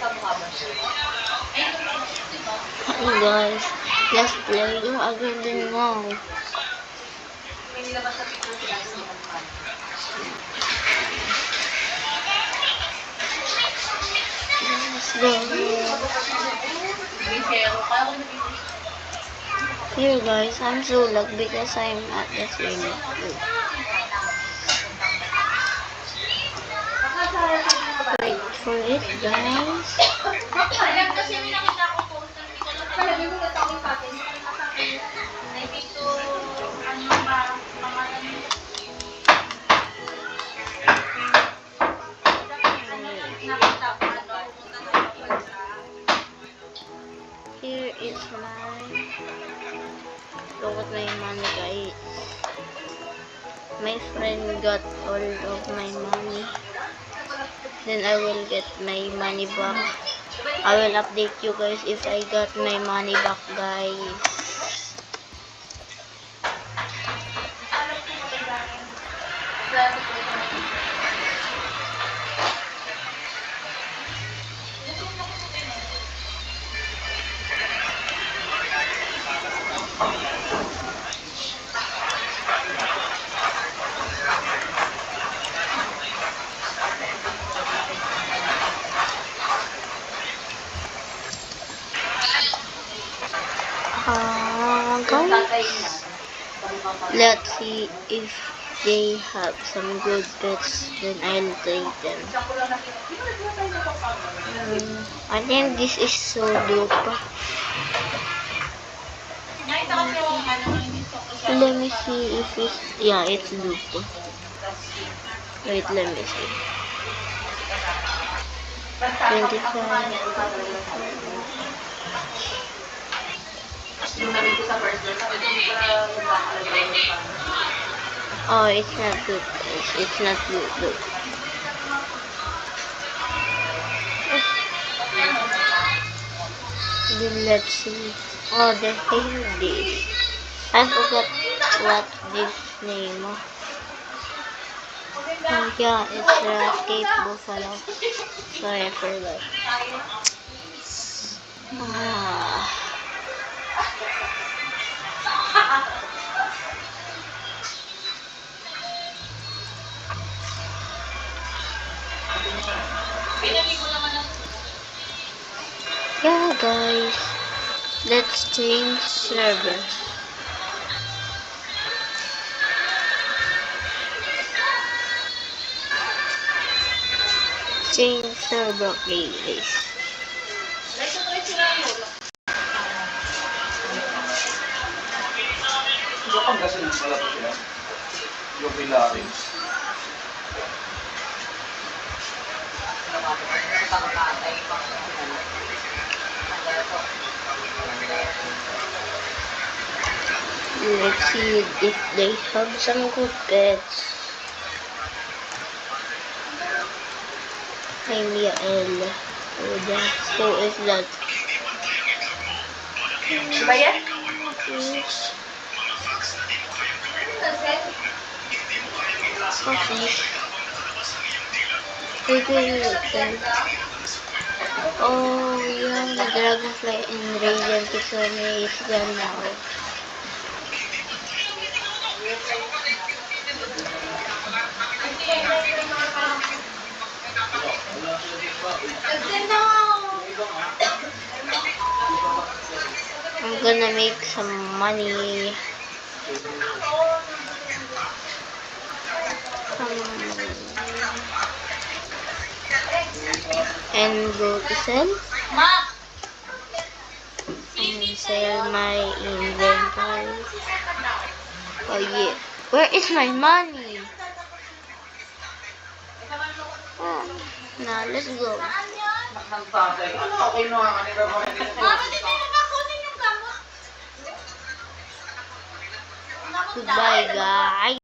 Hey guys, let's play again now. Let's go. Here guys, I'm so lag because I'm at the swimming pool. Wait for it guys. Here is mine. Look at my money guys. My friend got all of my money. Then I will get my money back. I will update you guys if I got my money back guys. Guys, let's see if they have some good pets, then I'll take them. I think this is so duper. Let me see if it's, yeah, it's duper. Wait, let me see. 25. Oh, it's not good. It's not good. Look. Then let's see. Oh, the hair this. I forgot what this name. Oh yeah, it's a Cape Buffalo. Sorry, I forgot. Yeah guys, let's change server. Change server playlist. Let's see if they have some good pets. Hey Mia L. Oh, that's, who is that? Oh yeah, the dragonfly in Radiant Kitsune is gone now. I'm gonna make some money. And go to sell. And sell my inventory. Oh yeah. Where is my money? Oh, now let's go. Goodbye guys.